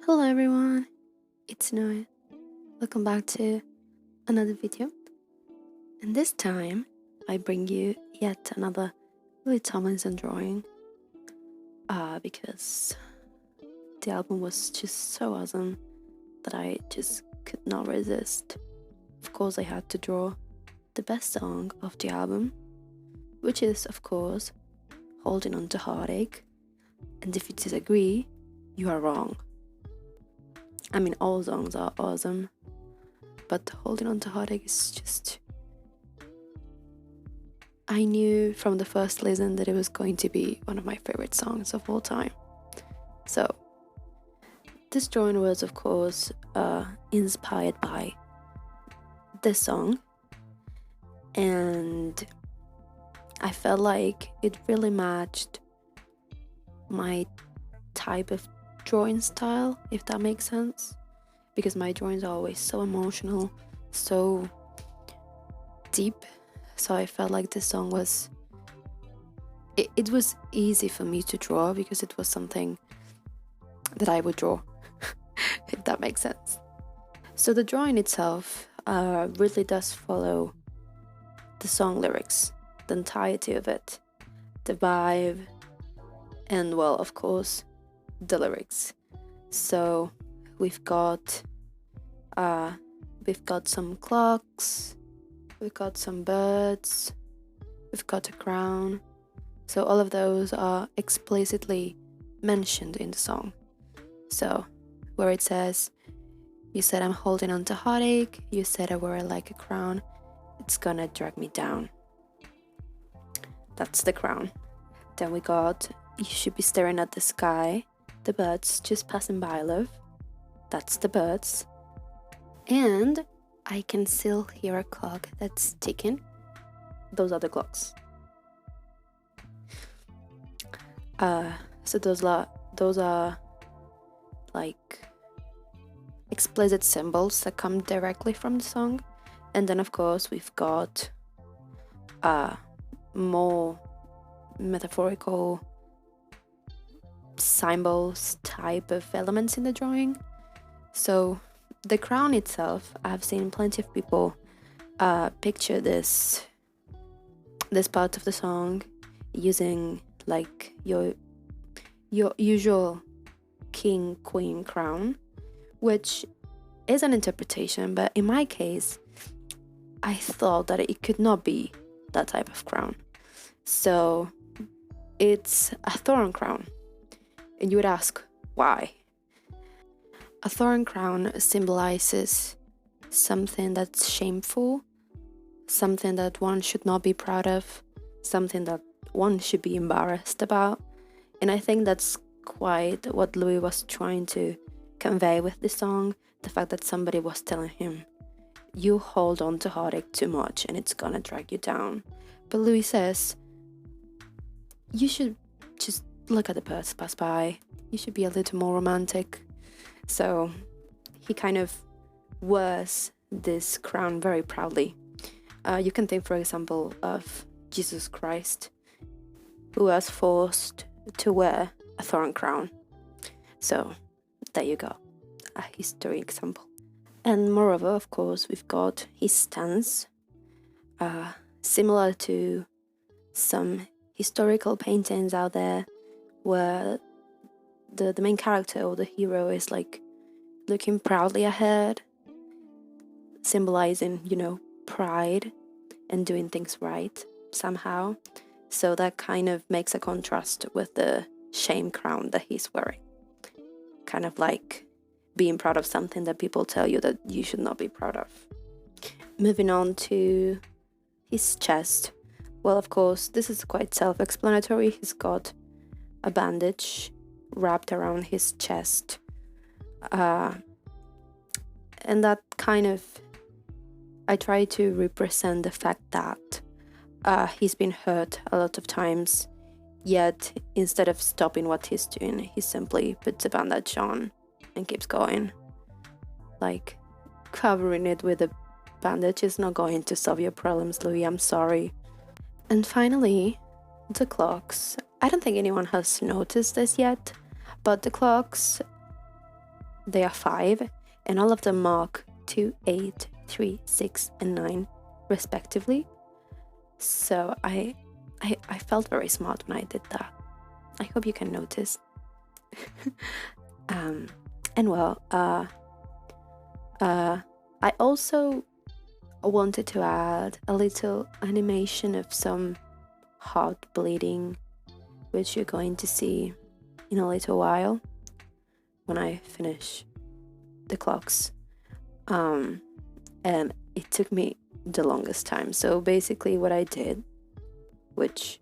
Hello everyone, it's Noah. Welcome back to another video. And this time I bring you yet another Louis Tomlinson drawing. Because the album was just so awesome that I just could not resist. Of course I had to draw the best song of the album, which is of course Holding On to Heartache. And if you disagree, you are wrong. I mean, all songs are awesome, but Holding On to Heartache is just... I knew from the first listen that it was going to be one of my favorite songs of all time. So, this drawing was, of course, inspired by this song, and I felt like it really matched my type of drawing style, if that makes sense, because my drawings are always so emotional, so deep. So I felt like this song was it was easy for me to draw because it was something that I would draw if that makes sense. So the drawing itself really does follow the song lyrics, the entirety of it, the vibe, and well, of course, the lyrics. So we've got some clocks, we've got some birds, we've got a crown. So all of those are explicitly mentioned in the song. So where it says, you said I'm holding on to heartache, you said I wear it like a crown, it's gonna drag me down. That's the crown. Then we got, you should be staring at the sky, the birds just passing by, love. That's the birds. And I can still hear a clock that's ticking. Those are the clocks. So those are like explicit symbols that come directly from the song. And then of course we've got more metaphorical symbols type of elements in the drawing. So the crown itself, I've seen plenty of people picture this part of the song using like your usual king queen crown, which is an interpretation, but in my case I thought that it could not be that type of crown. So it's a thorn crown. And you would ask, why? A thorn crown symbolizes something that's shameful, something that one should not be proud of, something that one should be embarrassed about. And I think that's quite what Louis was trying to convey with this song, the fact that somebody was telling him, you hold on to heartache too much and it's gonna drag you down. But Louis says, you should just look at the birds pass by, you should be a little more romantic. So he kind of wears this crown very proudly. You can think, for example, of Jesus Christ, who was forced to wear a thorn crown. So there you go, a history example. And moreover, of course, we've got his stance, similar to some historical paintings out there where the main character or the hero is like looking proudly ahead, symbolizing, pride and doing things right somehow. So that kind of makes a contrast with the shame crown that he's wearing. Kind of like being proud of something that people tell you that you should not be proud of. Moving on to his chest. Well, of course, this is quite self-explanatory. He's got a bandage wrapped around his chest. And that kind of, I try to represent the fact that he's been hurt a lot of times, yet instead of stopping what he's doing, he simply puts a bandage on and keeps going. Like, covering it with a bandage is not going to solve your problems, Louis, I'm sorry. And finally, the clocks. I don't think anyone has noticed this yet, but the clocks They are 5, and all of them mark 2, 8, 3, 6, and 9 respectively. So I felt very smart when I did that. I hope you can notice. And well, I also wanted to add a little animation of some heart bleeding, which you're going to see in a little while when I finish the clocks. And it took me the longest time. So basically what I did, which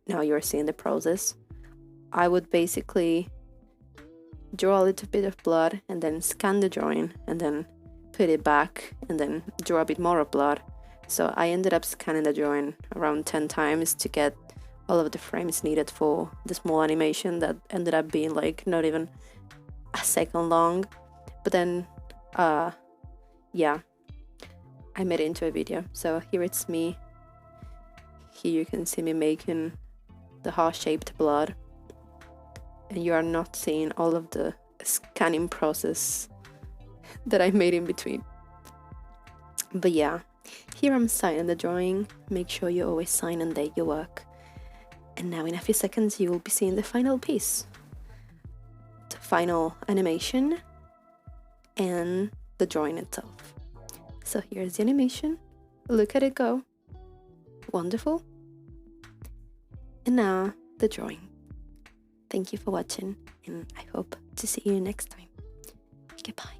now you're seeing the process, I would basically draw a little bit of blood and then scan the drawing and then put it back and then draw a bit more of blood. So I ended up scanning the drawing around 10 times to get all of the frames needed for the small animation that ended up being like not even a second long. But then yeah, I made it into a video. So here it's me. Here you can see me making the heart-shaped blood, and you are not seeing all of the scanning process that I made in between. But yeah, here I'm signing the drawing. Make sure you always sign and date your work. And now in a few seconds you will be seeing the final piece, the final animation and the drawing itself. So here's the animation. Look at it go. Wonderful. And now the drawing. Thank you for watching, and I hope to see you next time. Goodbye.